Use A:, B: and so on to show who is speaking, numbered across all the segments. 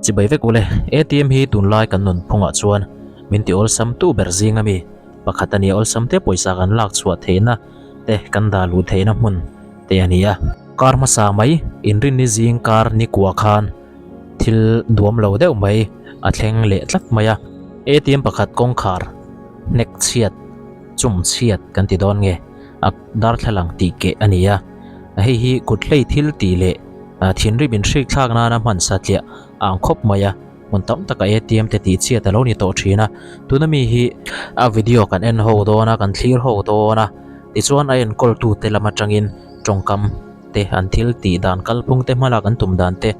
A: chỉ bởi vek ule ATM hi tun lai kan nun phunga chuan min ti ol sam tu berzinga mi pakhatani ol sam te poisa kan lak chuat theina te kan da lu theina mun te ania kar ma sa mai inrin ni jing kar ni kwa khan thil duam lo deuh mai a thleng le tlak maya ATM pakhat kong khar nek chiat chum chiat kan ti don nge ak dar thlang ti ke ania hei hi kutlei thil ti le thin ri bin shrik thak na na man sa tia ang khop maya mun tam taka ATM te ti chiat alo ni to thina tunami hi a video kan en ho do na kan thlir ho do na ti chuan a en kol tu te lama tangin tongkam te an thil ti dan kalpung te mala kan tum dan te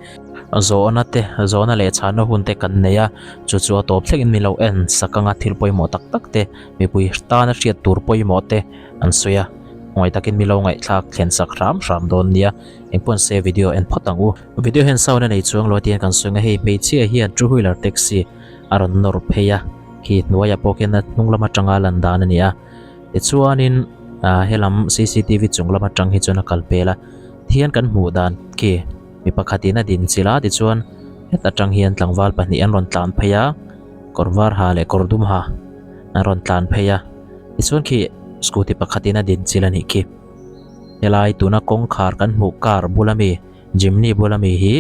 A: zona le chana hun te kan neya chu chu top thlekin milo en sakanga thil poimo tak tak te mi pui ta na riat tur poimo te an soya ngoi takin milo ngai thak thlen sak ram don nia engpon se video en photang u video hen sauna nei chuang lo tian kan sunga hei me chi hi a two wheeler taxi aron nor pheya ki noya poken na nunglama tanga lan dan ania ti chuanin helam CCTV chunglama tang hi chuna kalpela thian kan hmu dan ki mi pakhatina din chila ti chuan heta tang hian tlangwal pahni an ron tlan pheya korwar ha le kordum ha an ron tlan pheya ti chuan ki scooty pakhatina din chila ni ki helai tuna kong khar kan hmu kar bulami jimny bulami hi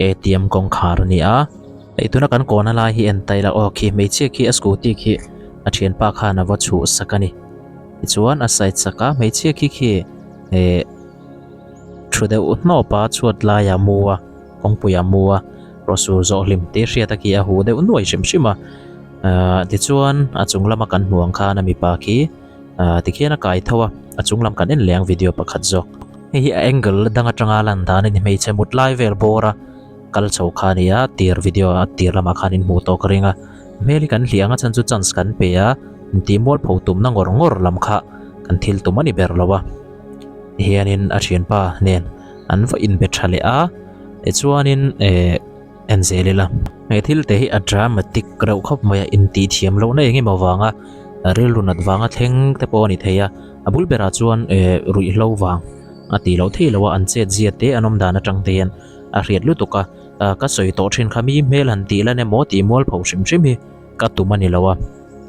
A: ATM kong khar ni a ituna kan kona lai hi en taila o khi me che ki scooty ki a thian pa khana wa chu sakani ti chuan a side saka me che ki thude utno pa chuat la ya muwa kong puya muwa rosu zo lim te ria ta ki a hu de unoi shima ti chuan a chunglama kan hmuang kha na mi pa ki ti khiana kai thawa a chunglam kan en leng video pakhat zo hi angle danga tanga lan dan ni mei che mut lai vel bora kal chau khania tir video a tir lama khanin mu to kringa meli kan hlianga chan chu chance kan pe a ti mol photum na ngor lam kha kan thil tumani ber lawa hianin a thian pa nen an va in bethale a e chuanin enzelila me thil te hi a dramatic rau khop maya in ti thiam lo na engi mawanga rel runat wanga thleng te po ni theya abul bera chuan rui lo wang ati lo thei lo an che zia te anom dana tangten a riat lutuka ka soi to thin khami mel han ti la ne mo ti mol pho shim shim hi ka tumani lawa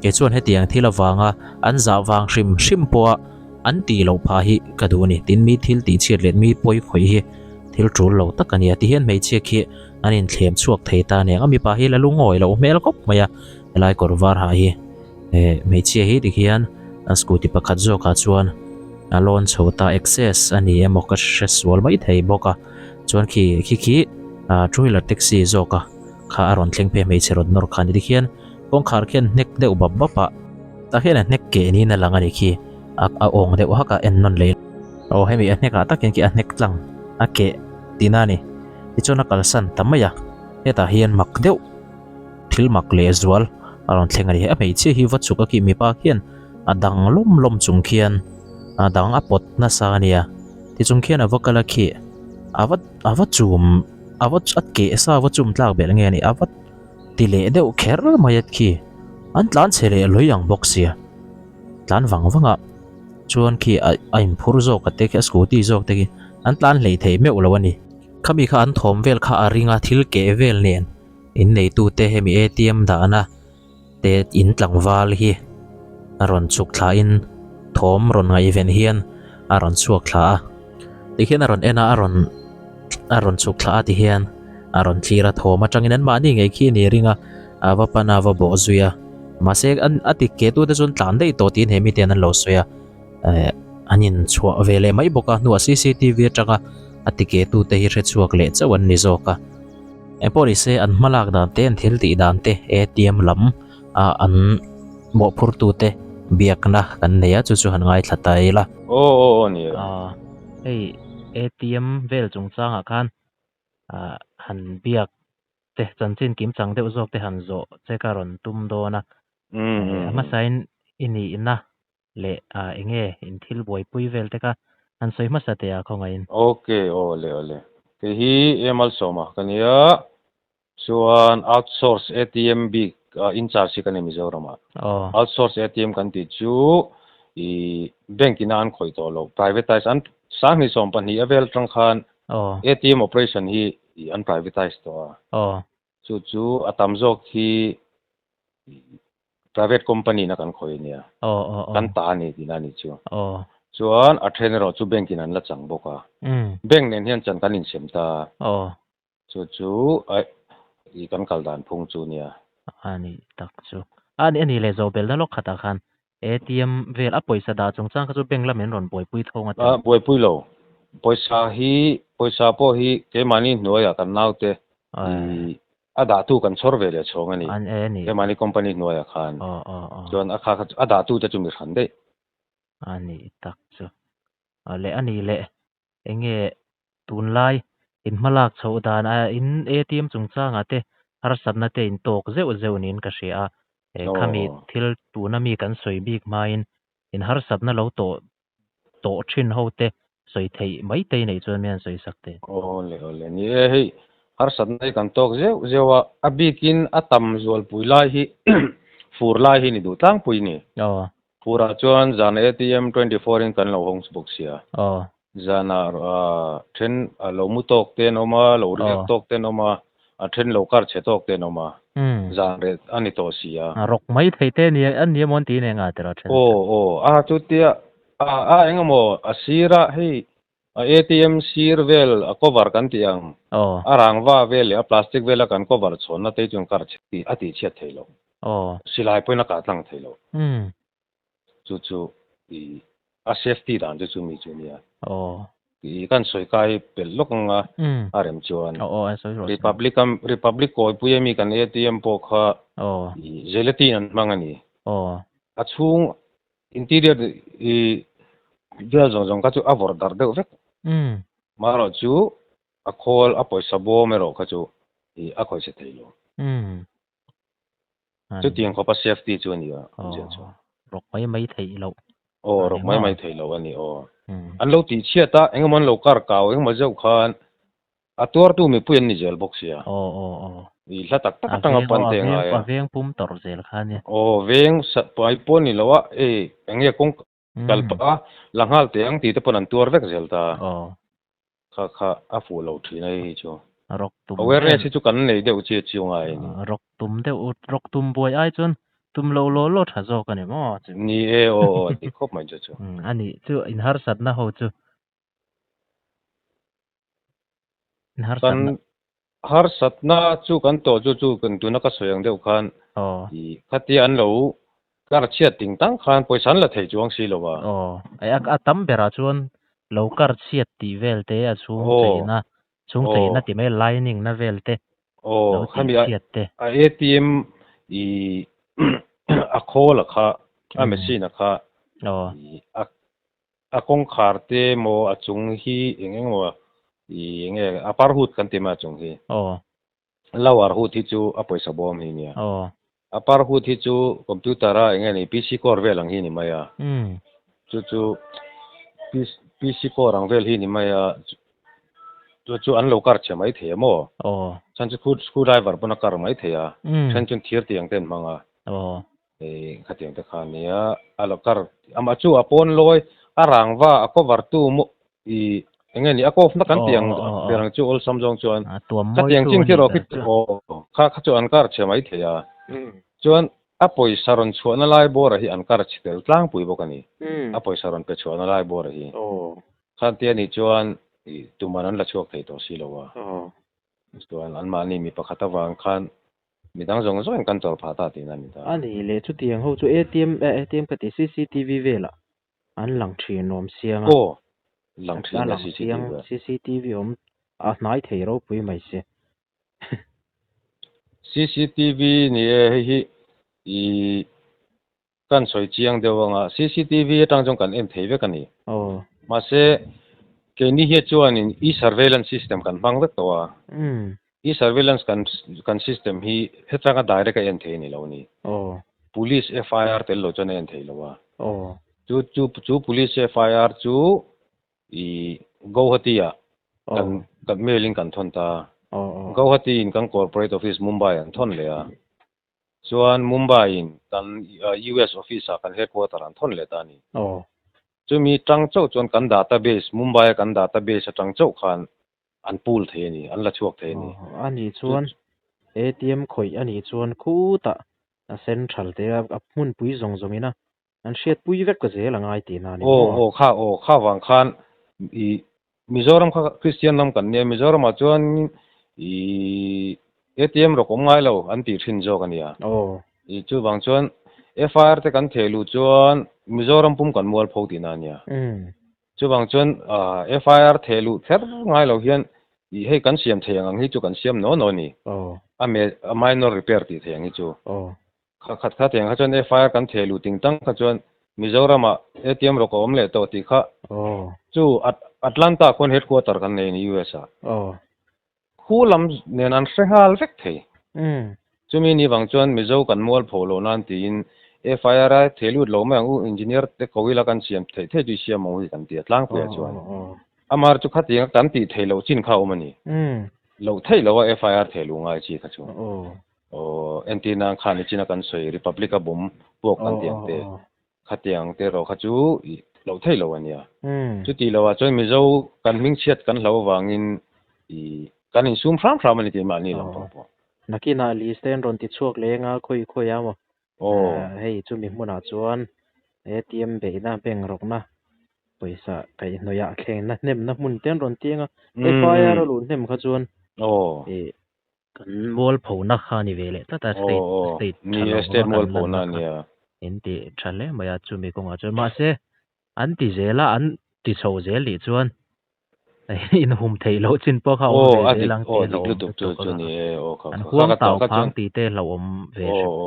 A: ke chuan he tiang thila wanga an za wang shim po an ti lo pha hi ka du ni tin mi thil ti chiat let mi poi khoi hi thil trul lo takania ti hian mei che khi anin thlem chuak thei ta ne ami pa hi la lungoi lo mel kop maya lai korwar ha hi mei che hi ti hian scooty pakhat zo ka chuan alon chhota access ani emo ka seswal mai thei boka chuan khi two wheeler taxi zo ka kha aron thleng pe mei cherot nor khan ti hian kong khar khian nek deuh bapa ta hian nek ke ni na langani khi a ong deuh haka en non le o hemi a nek a takin ki a nek tlang a ke tinani ti chona kalsan tamaya heta hian mak deuh thil mak le zwal aron thlengari a mei che hi wa chuka ki mi pa khian adang lom chung khian adang apot na sa ania ti chung khian avakala khi avat chum avat at ke sa wa chum tlak bel nge ni avat tile deuh kher mayat khi an tlan chere loyang boxia tlan wanga chuan khi a imphur zo ka te kha scooty zo te ki an tlan lei thei me ulawani khami kha an thom vel kha aringa thil ke vel nen in nei tu te hemi ATM da na te in tlangwal hi aron chuk thla in thom ron ngai ven hian aron chuak thla ti hian aron ena aron chuk thla ti hian aron thira thoma tangin an mani ngai khi ni ringa awa pana wa bo zuya mase an ati ke tu de chun tlan dei to tin hemi ten an lo soya anin chua vele mai boka nuwa CCTV atanga ati ke tu te hi re chuak le chawan ni zoka empori se an malak dan ten thil ti dan te ATM lam an mo phur tu te biakna kan neya chu han ngai thlatai la
B: o ni
A: ei ATM vel chung changa khan han biak te chanchin kim chang deuh zok te han zo chekaron tum do na ama sain ini ina le enge in thil boi pui vel te ka an soi ma sa te a khongain
B: okay ole ke hi emal soma kania chuan outsource ATM big in charge kan mi zorama outsource ATM kan ti chu I bank in an khoi to lo privatize an sang ni som pan hi avel tang khan ATM operation hi an privatize to chu atam jok hi private company na kan khoi nia kan ta ni dina ni chu chuan a trainer ro chu bank in an la chang boka bank nen hian chan kan in sem ta chu i kan kal dan phung chu nia
A: ani tak chu ani le zo bel na lok khata khan ATM vel a poisa da chung chang ka chu bank la men ron boi pui thonga te
B: boi pui lo poisa po hi ke mani noya kan naute a da tu kan chor ve le chong ani ke mani company noya khan chuan a kha a da tu te chu mi khan de
A: ani tak chu le ani le enge tun lai in malak chho dan a in ATM chung chang ate har satna te in tok zeu nin ka hria khami thil tu na mi kan soi bik main in har satna lo to thin hote soi thei mai te nei chuan mian soi sakte
B: ole ni hei har satna kan tok zewa abikin atam zol pui lai hi fur lai hi ni du tang pui ni pura chuan zan ATM 24 in kan lo hong box sia zana then lo mu tok te no ma lo riak tok te no ma a then lo kar che tok te no ma zan re ani to sia
A: rok mai thei te ni an ni mon ti ne nga tera then
B: a chu tia engamo asira hei ATM sir vel a cover kan tiang arangwa vel a plastic vel kan cover chhona te chung kar chhi ati che theilo silai poina ka tlang theilo chu a safety dan chu mi chu nia i kan soi kai pel lokanga arem chuan republic ko puyemi kan ATM po kha gelatin an mangani a chung interior i vel jong ka chu avor dar deuh vek maro chu a khol a poisa bo mero ka chu i a khoi se theilo chu tiang ko pa safety chu ania
A: rok mai thei lo
B: rok mai thei lo ani an lo ti chiata engamon lo kar kaw engma zeu khan ator tu mi puyan ni gel box ya i hla tak tanga pante nga ya
A: veng pum tor zel khan ya
B: veng pai pon ni lawa enge kong kalpa langhal te ang ti te pon an tur vek zel ta kha a fu lo thi nei chu
A: rok tum
B: awareness chu kan nei deu che chu ngai ni
A: rok tum boy ai chun tum lo tha zo ka ne mo
B: ni ti khop mai chu
A: ani chu in har sat na ho chu
B: kan har satna chu kan to chu kan tu na ka soyang deuh khan i khati an lo kar chiat ting tang khan poisan la thei chuang si lowa
A: ai a tam bera chuan lo kar chiat ti vel te a chung cheina ti mai lining na vel te
B: khami a ATM i a khola kha a machine kha a kong khar te mo a chung hi engengwa enge apar hut kan tima chung hi lawar hut hi chu a poisa bom hi nia apar hut hi chu computer a enge ni PC core velang hi ni maya chu PC core ang vel hi ni maya chu an lo kar che mai the mo chan chu screw driver puna kar mai the ya chan chun thir tiang ten manga khatiang te khan nia alo kar ama chu apon loi arangwa a cover tu mo i enge ni akof na kan tiang berang chu ol samjong chuan ka tiang ching ki ro ki kha chu an kar che mai the ya chuan a poisa ron chuana lai bor hi an kar chitel tlang pui bokani a poisa ron pe chuana lai bor hi khan te ni chuan tumanan la chuak thei to si lowa chuan an mani mi pakhata wang khan midang zong zong kan tor phata ti na mi ta
A: ani le chu tiang ho chu ATM ka ti CCTV vela an lang thi nom sianga
B: lang thi na
A: CCTV a nai thei ro pui mai se
B: CCTV ni hi i kan soi chiang dewanga CCTV tang jong kan en thei ve kani ma se ke ni hi chuan in surveillance system kan bang vek towa surveillance kan system hi hetanga direct en thei ni lo ni police FIR tel lo chon en thei lowa chu police FIR chu i Guwahatiya kan mailing kan thon ta Guwahati in kan corporate office Mumbai an thon le a chuan Mumbai in kan US office kan headquarter an thon le ta ni chu mi tangchau chuan kan database Mumbai kan database tangchau khan an pool the ni an la chuak the ni
A: ani chuan ATM khoi ani chuan khu ta a central te a hmun pui zong zong ina an hriat pui vek ka zel angai ti na ni
B: kha wang khan i Mizoram kha Christian nam kan ne Mizoram a chuan i ATM ro kom ngai lo an ti thin jo kan ya i chu wang chuan FIR te kan thelu chuan Mizoram pum kan mual pho ti na nia chu wang chuan FIR thelu ther ngai lo hian i hei kan siam theng ang hi chu kan siam no ni a minor repair ti theng hi chu khat theng kha chuan FIR kan thelu ting tang kha chuan Mizoram a ATM ro kom le to ti kha chu Atlanta kon headquarter kan nei ni US a khulam nen an hrengal vek thei chumi ni wang chuan Mizo kan mual pho lo nan tin FIR a thelu lo ma ang engineer te kowila kan siam thei thei du siam mo hi kan ti tlang pu chuan amar chu khatia kan ti thei lo chin kha omani lo thei lo FIR thelu ngai chi kha chu antina khani china kan soi republica bum pok kan tiang te khatiang te ro kha chu lo thei lo ania chu ti lo a choi Mizo kan ming chiat kan lo wangin i kan in sum phram ani ti ma ni lam po
A: nakina li stand ron ti chuak le nga khoi amo hei chu mi hmuna chuan ATM be na beng rok na paisa kai noya khleng na hnem na hmun ten ron tianga FIR lu hnem kha chuan kan mall pho na kha ni vele ta state
B: ni state mall pho na nia
A: enti thale maya chu mi konga chu ma se an ti zela an ti chho zel li chuan in hum thei lo chin po kha ve lang ti lo
B: chu ni
A: an huang tau khang ti te lo om ve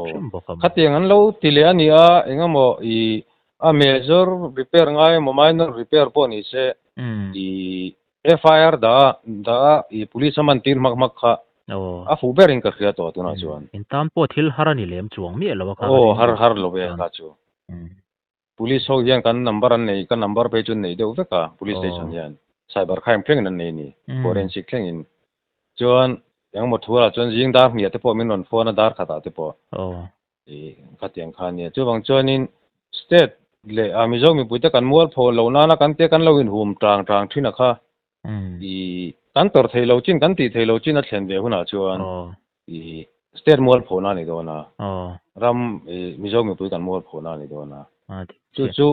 A: shim bo kham
B: khatiang an lo ti le ani a engamo I a major repair ngai mo minor repair po ni se I FIR da I police man tir mak kha a fu berin ka khia to na chuan
A: in tam po thil harani lem chuang mi lo kha
B: har lo ve kha chu police ho yang kan number an nei kan number pe chun nei deu veka police station yan cyber crime kleng nan nei ni forensic kleng in chuan yang mo thua chuan jing da mi te po min on phone dar khata te po khatiang khan ni chu wang chuan in state le Mizo mi puite kan mual pho lo na kan te kan lo in hum tang thina kha I kan tor thei lo chin kan ti thei lo chin a thlen ve huna chuan I state mual pho na ni do na ram Mizo mi pui kan mual pho na ni do na chu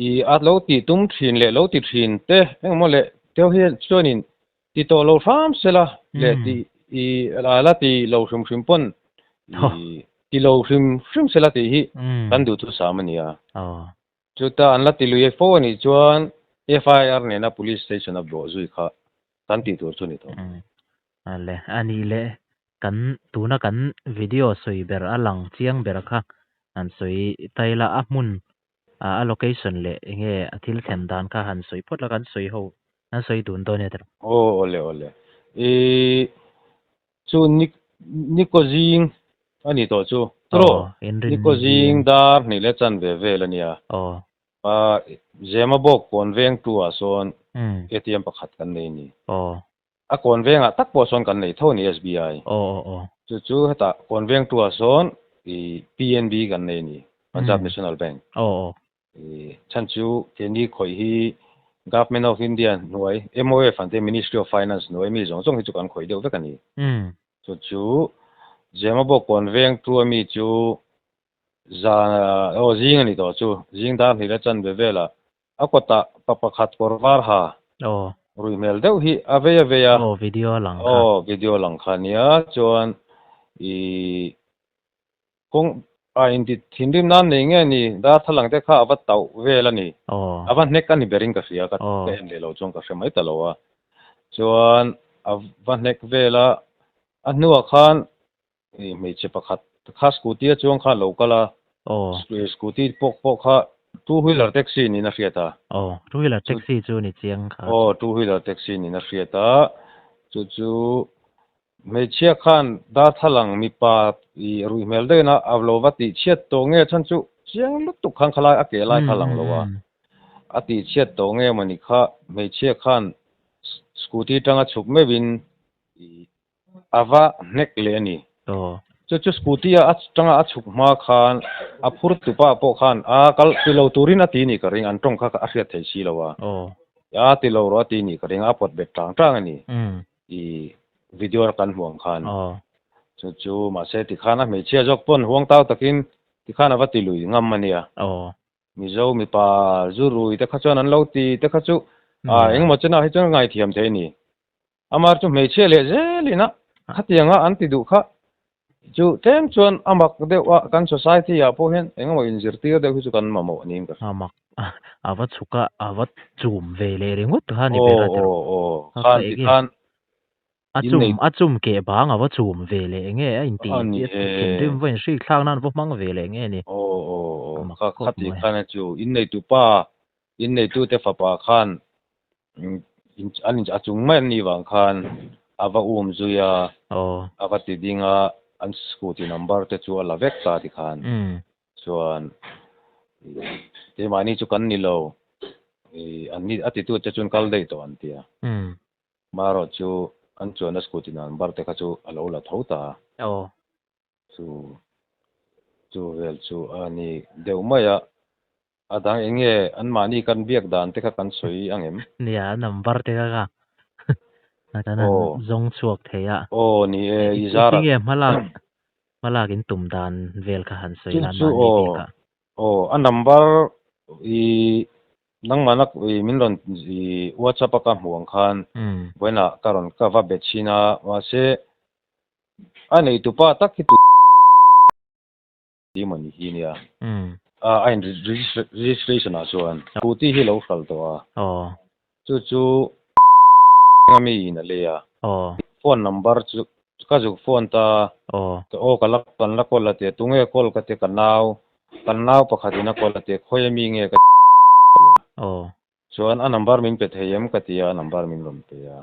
B: I at lo ti tum thin le lo ti thin te engmo le teo hi chuan in ti to lo ram sela le ti I la ti lo shum pon ti lo shum sela ti hi kan du tu samania chu ta an la ti lu ye fo ni chuan FIR ne na police station of bo zui kha kan ti tur chu ni to
A: ale ani le kan tuna kan video soi ber alang chiang ber kha an soi taila a hmun a location le nge athil them dan kha han soi phot la kan soi ho an soi dun do ne ter
B: ole chu niko jing ani to chu tro niko jing dar ni le chan ve la nia zema bok kon veng tu a son ATM pakhat kan nei ni a kon venga tak po son kan nei tho ni SBI chu hata kon veng tu a son I PNB kan nei ni Punjab National Bank chan chu ke ni khoi hi Government of India noi MOF and the Ministry of Finance noi mi zong chu kan khoi deu vekani chu zema bok kon veng tu mi chu za jing ani to chu jing da ni la chan ve vela akota pakhat korwar ha rui mel deuh hi aveya video lang khania chuan I kong a in ti thindim nan nei nge ni da thalang te kha avat tau vela ni avan nek ani bering ka sia ka te en le lo chong ka semai ta lo wa chuan avan nek vela anua khan me che pakhat kha scooty chuang kha lo kala scooty pok kha two wheeler taxi ni na fiata
A: two wheeler taxi chu ni chiang kha
B: two wheeler taxi ni na fiata chu me chia khan da thalang mi pa I rui mel de na avlovati chiat to nge chan chu chiang lut tu khang khala ake lai thalang lowa ati chiat to nge mani kha me chia khan scooty tanga chup me win ava nek le ni chu scooty a tanga a chup ma khan a phur tu pa po khan a kal pilo turin ati ni ka ring an tong kha a hriat thei si lowa ya ti lo ro ti ni ka ring a pot bet tang ani I video kan huang khan chu mà sẽ thì khana mấy chia dọc pon huang tao takin thì khana vắt lùi ngâm mà nè mi zo mi pa zu rui te kha chuan an lo ti te kha chu eng mo chena hi chuan ngai thiam the ni amar chu mấy chia le je lina khatianga an ti du kha chu tem chuan amak deuh kan society a po hen eng mo injir tir deuh chu kan mamo ning ka
A: amak avat suka avat chum ve le ringut ha ni bera ter
B: khan ti khan
A: achum ke bang avat chum ve le nge a in ti thin rim ven shi thlang nan vo mang ve le nge ni
B: kha ti khan chu in nei tu pa in nei tu te fa pa khan an achung mai ni wang khan ava zuya ava ti dinga an scooty number te chu ala vek ta ti khan chuan te mani chu kan ni lo an ni ati tu te chun kal dei to an tia maro chu an chuan a scooty number te kha chu alo la thota chu vel chu ani deu maya adang enge an mani kan biak dan te kha kan soi angem
A: nia number te ka na zong chuak theya
B: ni izara
A: tinge malak in tum dan vel kha han soi lan
B: chu
A: ka
B: an number i nang manak i minron i whatsapp ka muang khan boina karon ka va bechina wa se anei tu pa tak tu di mani hi nia ein registration a chuan puti hi lo khal to chu ngami na le ya phone number chu ka ju phone ta to kalak kan la kol te tunge kol ka te kanau pakhatina kol te khoyami nge ka chuan a number min pe theyem ka tia number min lom pe ya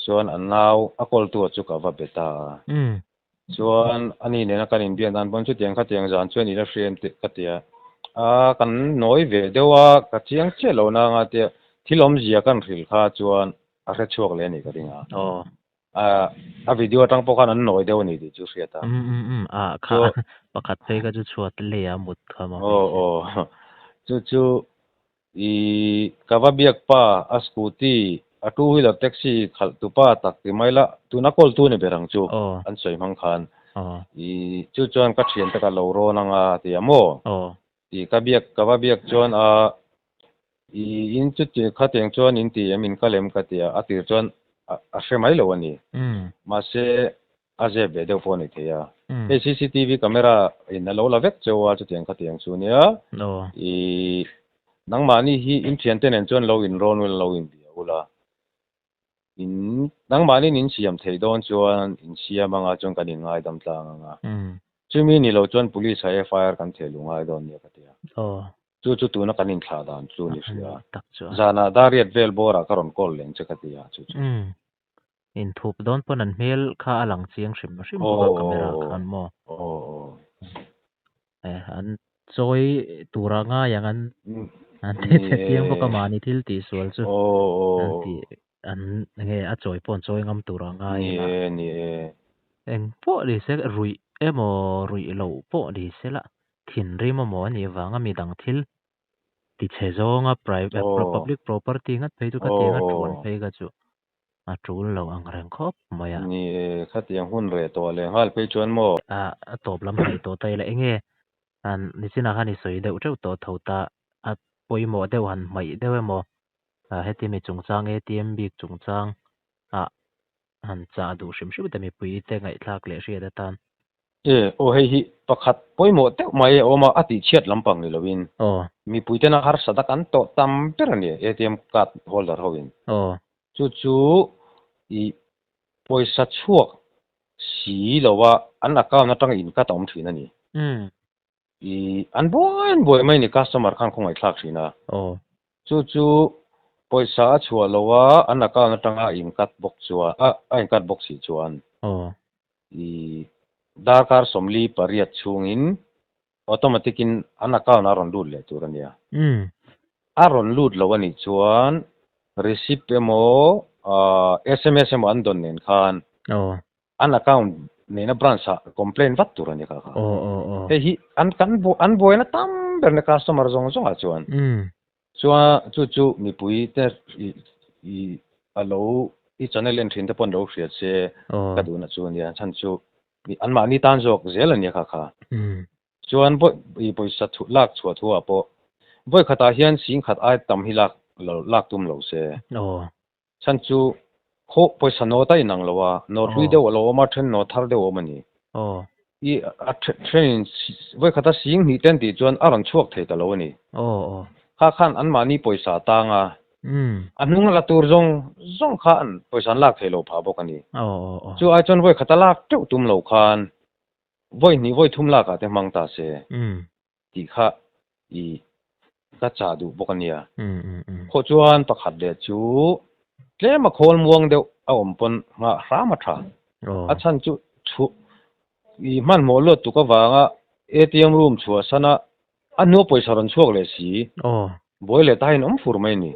B: chuan an nau a kol tu chu ka va beta chuan ani ne na kan in bian dan bon chu tiang kha tiang jan chuan ina frame te ka tia kan noi ve dewa ka chiang che lo na nga te thilom zia kan ril kha chuan a re chuak le ni ka dinga a video tang po kan an noi deu ni di chu hriata
A: kha pakhat pe ka chu chuat le a mut khama
B: chu i kava biak pa a scooty a two wheeler taxi khal tu pa tak ti maila tu na kol tu ne berang chu an soi mang khan i chu chuan ka thian ta ka lo ro na nga ti amo i kava biak chuan i in chu ti kha teng chuan in ti em in kalem ka tia a tir chuan a hre lo ani ma se a je be deuh pawh ni theia CCTV camera in a lo la vek chawa chu tiang kha tiang chu nia i nang mani hi in thian ten en chuan lo in ron wel lo in bia ula in nang mani nin siam thei don chuan in siam anga chuan kan in ngai dam tlang anga chumi ni lo chuan police ha FIR kan thelu ngai don nia ka tia chu tu na kan in thla dan chu ni ria zana dariat vel bora karon kol leng che ka tia chu
A: in thup don pon an mel kha alang chiang hrim camera khan mo an choi turanga yang an te tiang bo kamani thil ti sual chu an ti an nge a choi pon choi ngam turanga
B: ni
A: eng po ri se rui emo rui lo po ri se la thin ri mo ni wanga mi dang thil ti che zonga private public property ngat pe tu ka tinga thon pe ga chu a trul lo ang reng khop maya
B: ni khatiang hun re to le hal pe chuan mo
A: top lam hai to tai la enge an ni china khani soi deuh treu to thota a poimo deuh han mai deuh emo heti mi chungchang ATM bik chungchang han cha du hrim hrim te mi pui te ngai thlak le hria da tan
B: hei hi pakhat poimo te mai oma ati chiat lampang ni lovin mi pui te na har sada kan to tam per ani ATM card holder hoin chu i poisa chuak si lowa an account na tang in ka tom thin ani i an boy mai ni customer khan khongai thlak thina chu poisa chua lowa an account na tanga in kat box chua in kat box si chuan i darkar somli pariat chungin automatic in an account aron lut le turania aron lut lowani chuan receipt emo SMS emo an don nen khan an account nena branch complain vat turani ka hi an boy na tam ber na customer zong a chuan chu mi pui te i alo i channel en thin te pon ro hriat se ka du na chu nia chan chu อันมานี่ตันจอกเจลันเนี่ยค่ะจวนบ่บ่สัตว์ลากชัวทัวปอบ่ขัดเฮียนสิงขัดไอตำฮิลากตุมเหลาเสฉันจูโคบ่สนอได้นังละว่านอรุยเดวละว่ามาเทรนนอทาร์เดวมันนี่อีเทรนบ่ขัดสิงนี่เต็นติจวนอารังชวกเทตะละวนี่ข้าขันอันมานี่บ่สาตางอันนึงละตูร์จงขันบ่สันลากเทโลพาบ่กันนี่จูไอจวนบ่ขัดลากเจ้าตุมเหลาคันบ่นี่บ่ทุ่มลากะแต่มังตาเสที่ข้าอีก็จะดูบ่กันเนี่ยโคจวนประคัดเดจูเล่มาโคลมวงเดียวเอาอมปนมาหามาทาอาจารย์จูอีมันโมลดตุกว่างATM room ชัวสนะอันนู้นไปสารช่วงเลยสิบ่อยเลยตายน้ำฟูร์ไม่นี่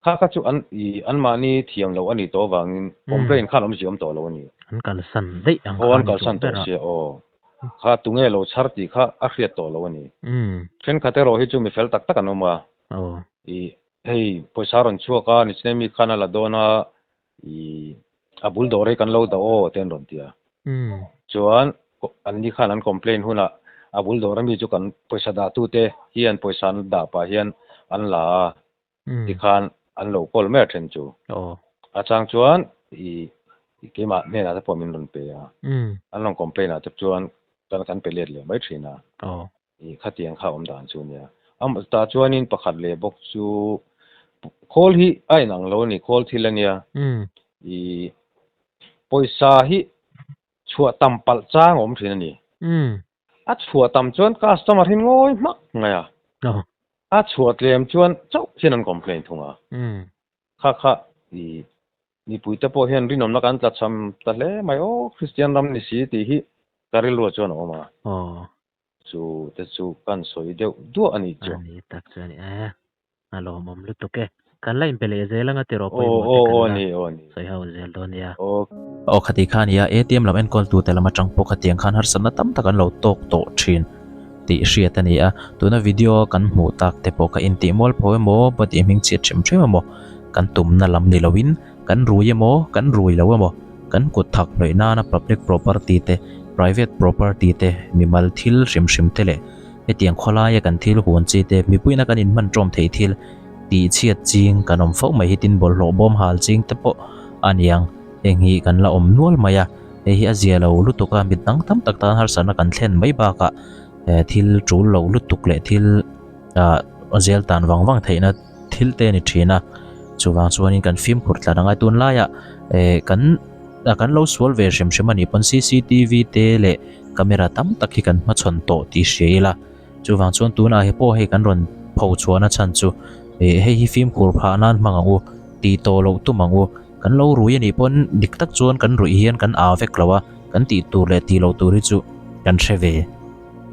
B: ข้าก็จูอันมานี่เทียมเราอันนี้ตัววางผมเรียนข้าเราไม่เชื่อมต่อเราอันนี้
A: อันกันสันได้
B: อันกันสันตัวเสียข้าตุงเอเราชาร์จข้าอักเรียตัวเราอันนี้เช่นข้าแต่เราให้จูมีเฟลตักกันออกมาเฮ้ยไปสารช่วงกันนี่เช่นมีข้านั่นละโดนอาบุลดอร์ให้กันเราตัวเต็นรอนเดียจวนอันนี้ข้านั้นคอมเพลนหุ่นอาบุลดอร์มีจุกันไปสดาตุเตเฮียนไปสันดาปะเฮียนอันละที่ข้าอันเราโคลเมอร์เทนจูอาจารย์จวนเกี่ยมาเนี่ยนะถ้าผมมินรุนเปียอันลองคอมเพลนจะจวนกันไปเลียดเลยไม่ทรีนะข้าเตียงข้าอมด่านจูเนี่ยตาจวนนินประคัดเลยบอกจูโคลฮีไอ้หนังเรานี่โคลที่ละเนี่ยปอยซาฮีชัวตำปัลจ้างอมที่นั่นนี่ชัวตำจวนคัสตอมาหินง่อยมักไงชัวเตรียมจวนเจ้าที่นั่นคอมเพลนทุ่งข้านี่ปุยตะโพเห็นรินอมนักอันตัดซ้ำตะเล่ไม่โอ้คริสเตียนรำนิสิที่ฮีการิลวัวจวนออกมาจูแต่จูกันสวยเดียวดูอันนี้จู
A: นี่ตักจวนนี่อารมณ์ลุตุกเกกันไล่เป็นเลยเจลังติโรป
B: นี่
A: สวยเฮาเจลโดนยาคดีข้านี่ATM ลำเอ็นกอลตูแต่ละมาจังปกติข้าหัดสนับตั้มตะกันเราตกโตชินติเชียตันนี่ตัวนั้นวิดีโอกันหมูตักแต่ปกอินติมอลพอโมบดมิงเชียชิมชิมโมกันตุ่มนั่นลำนี่ลวินกันรู้ยโมกันรู้แล้วโมกันกดถักหน่อยหน้านะ public property เต private property เตมีมัลทิลชิมเตเลเตียงขลายกันทิลหัวจีเตมีปุ้ยนักกันอินมันจอมเททิลตีเชียจริงกันอมฟ้าไม่หิตินบอลโลบอมหาลจริงแต่ปออันยังเองฮีกันละอมนวลมายาฮีอาเซียเราลุตุกามิดตั้งตั้มตักตานหาสานักันเล่นไม่บากะทิลจูเราลุตุกเลทิลอาเซียตันวังไทยนะทิลเตนิทีนะจูวังส่วนนี้กันฟิล์มขุดละนังไอตุนลายกันเราสวลเวอร์ชิมมันนี่ปน CCTV เตเลกล้องตั้มตักที่กันมาชนโตตีเชียละจูวังส่วนตัวน่ะให้พ่อให้กันรอนพอชัวนะฉันจูให้ฟิล์มขุดผ่านั้นมังอูตีโตเราตุมังอูกันเรารู้ยันนี่ปนดิกตักจวนกันรู้เฮียนกันอาเวกละวะกันตีตัวเลตีเราตัวริจูกันเชเว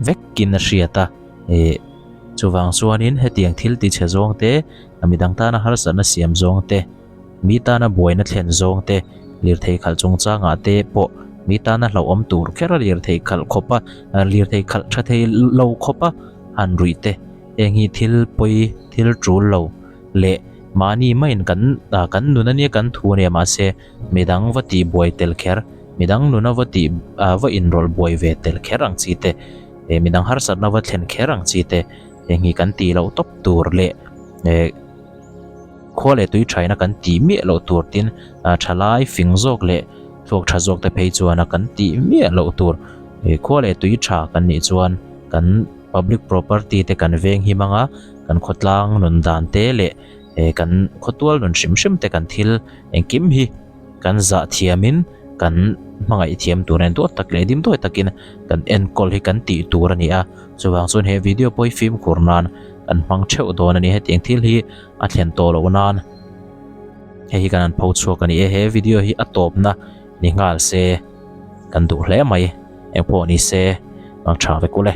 A: เวกกินเชียตาจูวังส่วนนี้ให้เตียงทิลติเชจงเตมีดังตานะฮาร์สันนะเสียมจงเตมีตานะบวยนะเทนจงเตเลียร์เทขัลจงจ้างอาเตปอมีตานะเราอมตูร์แค่เลียร์เทขัลขบปะเลียร์เทขัลชะเทเราขบปะอันรุยเตเองฮีทิลปอยทิลจูเราเละมานี่ไม่กันนุนันเนี่ยกันทัวเนี่ยมาเสมีดังวัตีบวยเตลแคร์มีดังนุนัวัตีว่าอินโรลบวยเวเตลแคร์อังซีเตมีดังฮาร์สันนะวัดเทนแคร์อังซีเตเองฮีกันตีเราตบตูร์เละข้อเล่ตุยใช้นักกันตีเมียเราตัวตินชลายฟิงโจกเล่พวกชาโจกแต่เพย์จวนนักกันตีเมียเราตัวข้อเล่ตุยชากันนี่จวนกัน public property แต่กันเวงหิมังกันขดลางนุนดานเตเล่กันขดตัวนุนชิมแต่กันทิลเองกิมฮีกันจะเทียมินกันมังไอเทียมตัวนั้นตัวตักเล่ดิมตัวตักินกันเอ็นกอลให้กันตีตัวนี่จวางส่วนเฮวิดีโอปอยฟิล์มคูร์นานอันมังเช่าตัวนี้ให้เตียงทิลฮีอัดเห็นโตแล้วนานเฮกันอันพูดชัวกันนี่เฮวิดีโอฮีอัดตบนะนี่งาลเซกันดูแลไหมเอ็งพอนี่เซมังชาไปกูเลย